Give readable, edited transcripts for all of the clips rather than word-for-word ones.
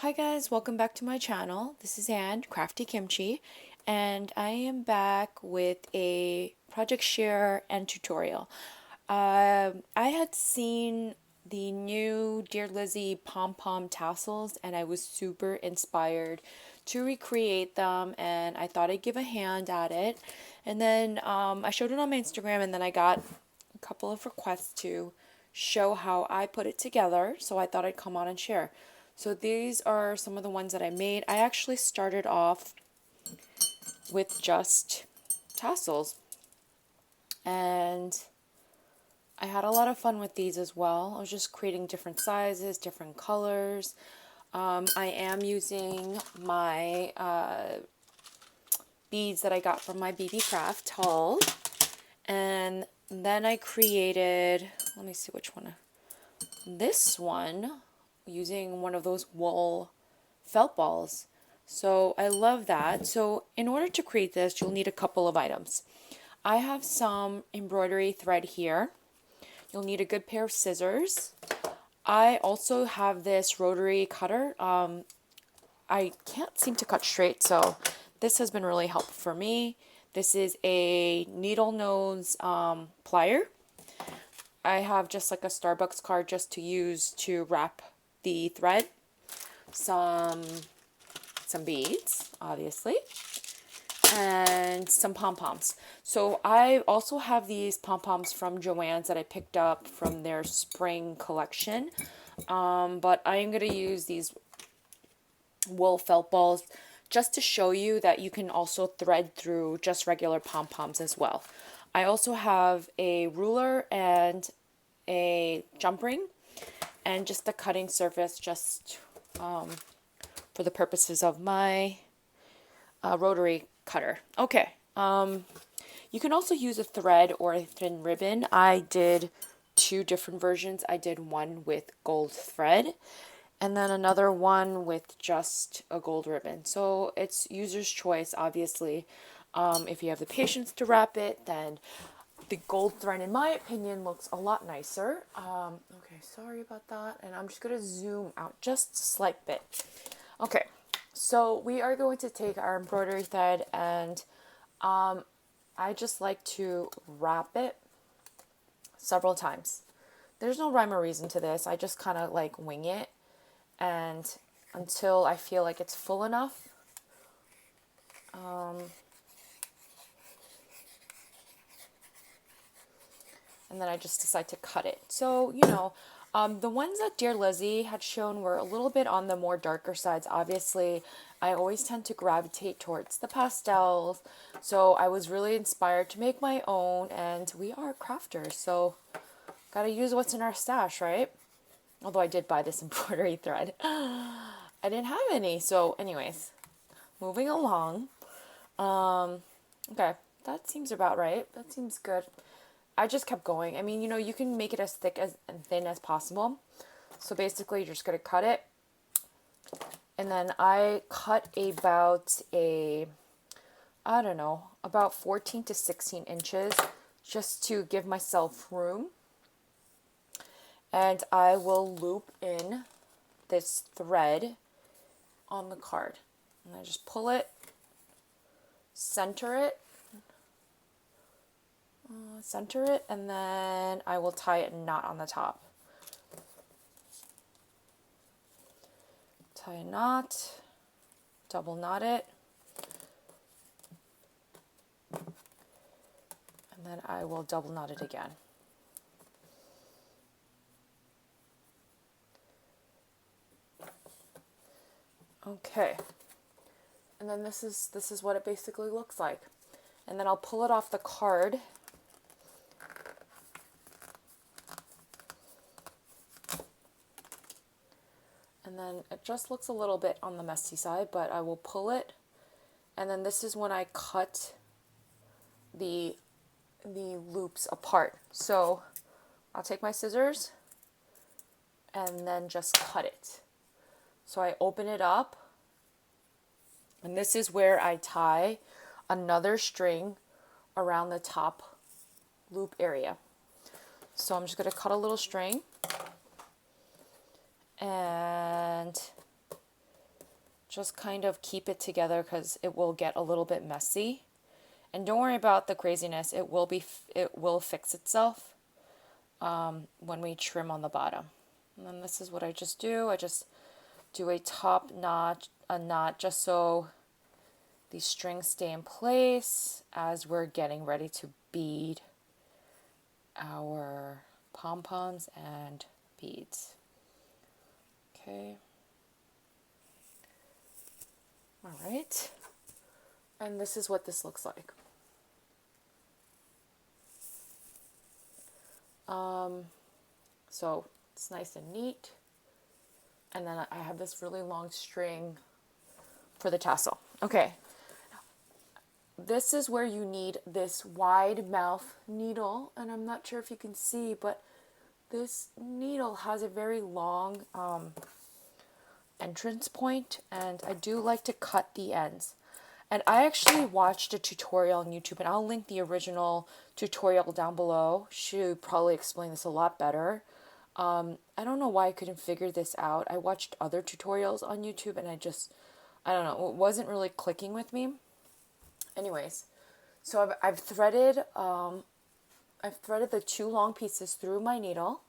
Hi guys, welcome back to my channel. This is Anne, Crafty Kimchi, and I am back with a project share and tutorial. I had seen the new Dear Lizzy pom-pom tassels and I was super inspired to recreate them, and I thought I'd give a hand at it. And then I showed it on my Instagram, and then I got a couple of requests to show how I put it together, so I thought I'd come on and share. So these are some of the ones that I made. I actually started off with just tassels, and I had a lot of fun with these as well. I was just creating different sizes, different colors. I am using my beads that I got from my BB Craft haul, and then I created, let me see which one, this one using one of those wool felt balls. So I love that. So in order to create this, you'll need a couple of items. I have some embroidery thread here. You'll need a good pair of scissors. I also have this rotary cutter. I can't seem to cut straight, so this has been really helpful for me. This is a needle nose plier. I have just like a Starbucks card just to use to wrap the thread. Some beads, obviously, and some pom-poms. So I also have these pom-poms from Joann's that I picked up from their spring collection. But I am going to use these wool felt balls just to show you that you can also thread through just regular pom-poms as well. I also have a ruler and a jump ring and just a cutting surface just for the purposes of my rotary cutter. Okay, you can also use a thread or a thin ribbon. I did two different versions. I did one with gold thread and then another one with just a gold ribbon. So it's user's choice, obviously. If you have the patience to wrap it, then the gold thread, in my opinion, looks a lot nicer. Okay, sorry about that. And I'm just going to zoom out just a slight bit. Okay, so we are going to take our embroidery thread, and I just like to wrap it several times. There's no rhyme or reason to this. I just kind of like wing it, and until I feel like it's full enough. And then I just decide to cut it. So, the ones that Dear Lizzy had shown were a little bit on the more darker sides. Obviously, I always tend to gravitate towards the pastels. So I was really inspired to make my own, and we are crafters, so gotta use what's in our stash, right? Although I did buy this embroidery thread. I didn't have any, so anyways, moving along. Okay, that seems about right. That seems good. I just kept going. I mean, you can make it as thick as and thin as possible. So basically, you're just going to cut it. And then I cut I don't know, about 14 to 16 inches just to give myself room. And I will loop in this thread on the card. And I just pull it, center it, and then I will tie a knot on the top. Tie a knot, double knot it, and then I will double knot it again. Okay, and then this is what it basically looks like. And then I'll pull it off the card. And then it just looks a little bit on the messy side, but I will pull it. And then this is when I cut the loops apart. So I'll take my scissors and then just cut it. So I open it up, and this is where I tie another string around the top loop area. So I'm just going to cut a little string and just kind of keep it together because it will get a little bit messy. And don't worry about the craziness. It will fix itself when we trim on the bottom. And then this is what I just do. I just do a top knot, just so these strings stay in place as we're getting ready to bead our pom-poms and beads. Okay. All right. And this is what this looks like. So it's nice and neat. And then I have this really long string for the tassel. Okay. This is where you need this wide mouth needle. And I'm not sure if you can see, but this needle has a very long entrance point, and I do like to cut the ends. And I actually watched a tutorial on YouTube, and I'll link the original tutorial down below. She would probably explain this a lot better. I don't know why I couldn't figure this out. I watched other tutorials on YouTube, and I don't know, it wasn't really clicking with me. Anyways, so I've threaded the two long pieces through my needle,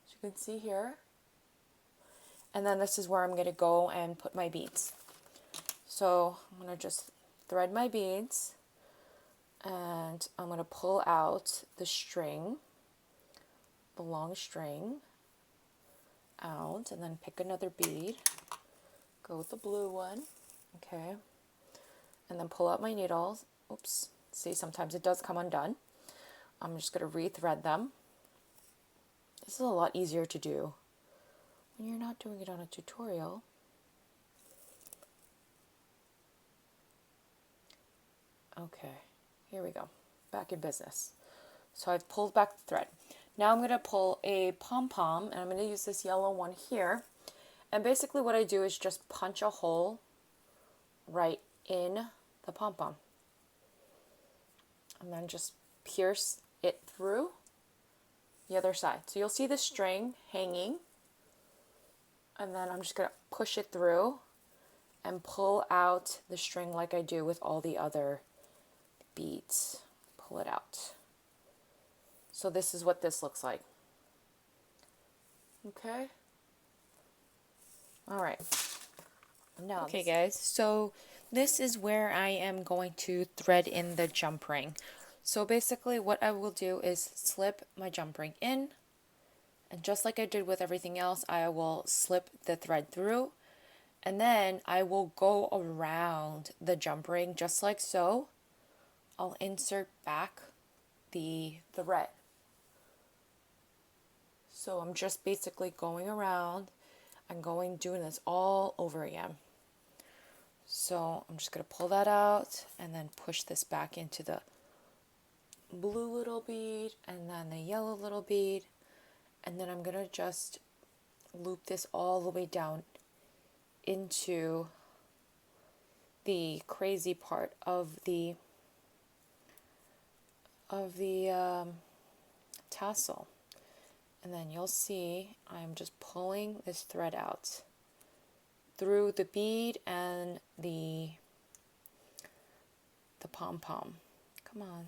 as you can see here. And then this is where I'm going to go and put my beads. So I'm going to just thread my beads, and I'm going to pull out the string, the long string out, and then pick another bead, go with the blue one, okay, and then pull out my needles. Oops, see, sometimes it does come undone. I'm just going to rethread them. This is a lot easier to do when you're not doing it on a tutorial. Okay, here we go. Back in business. So I've pulled back the thread. Now I'm going to pull a pom-pom, and I'm going to use this yellow one here. And basically what I do is just punch a hole right in the pom-pom. And then just pierce it through the other side. So you'll see the string hanging. And then I'm just going to push it through and pull out the string like I do with all the other beads. Pull it out. So this is what this looks like. Okay. All right. Now, okay guys, so this is where I am going to thread in the jump ring. So basically what I will do is slip my jump ring in, and just like I did with everything else, I will slip the thread through, and then I will go around the jump ring just like so. I'll insert back the thread. So I'm just basically going around and doing this all over again. So I'm just going to pull that out and then push this back into the blue little bead and then the yellow little bead. And then I'm going to just loop this all the way down into the crazy part of the tassel. And then you'll see I'm just pulling this thread out through the bead and the pom-pom. Come on.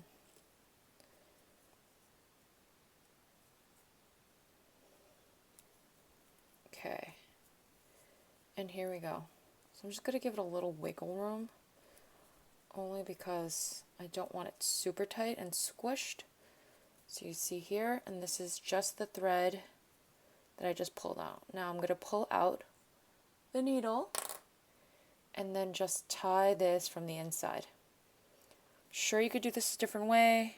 Okay. And here we go. So I'm just going to give it a little wiggle room, only because I don't want it super tight and squished. So you see here, and this is just the thread that I just pulled out. Now I'm going to pull out the needle and then just tie this from the inside. Sure, you could do this a different way.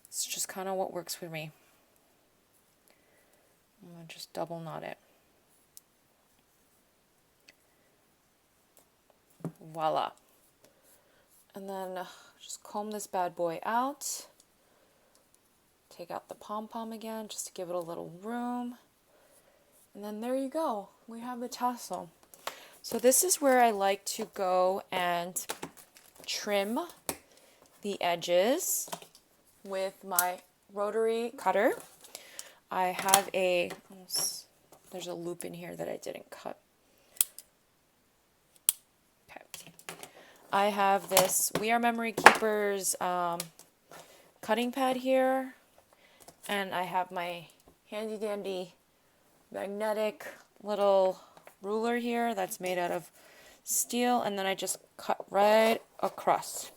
It's just kind of what works for me. I'm going to just double knot it. Voila. And then just comb this bad boy out. Take out the pom-pom again just to give it a little room. And then there you go. We have the tassel. So this is where I like to go and trim the edges with my rotary cutter. I have there's a loop in here that I didn't cut. I have this We Are Memory Keepers cutting pad here, and I have my handy dandy magnetic little ruler here that's made out of steel, and then I just cut right across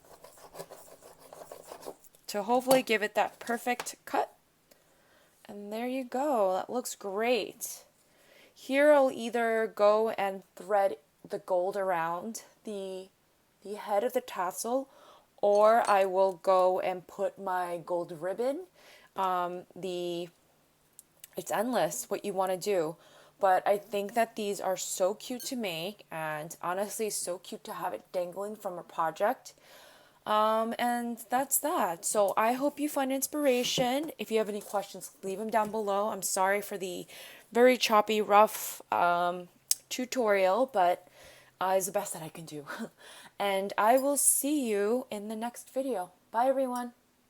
to hopefully give it that perfect cut. And there you go. That looks great. Here I'll either go and thread the gold around the head of the tassel, or I will go and put my gold ribbon. It's endless what you want to do, but I think that these are so cute to make, and honestly so cute to have it dangling from a project. And that's that. So I hope you find inspiration. If you have any questions, leave them down below. I'm sorry for the very choppy, rough tutorial, but it's the best that I can do. And I will see you in the next video. Bye, everyone.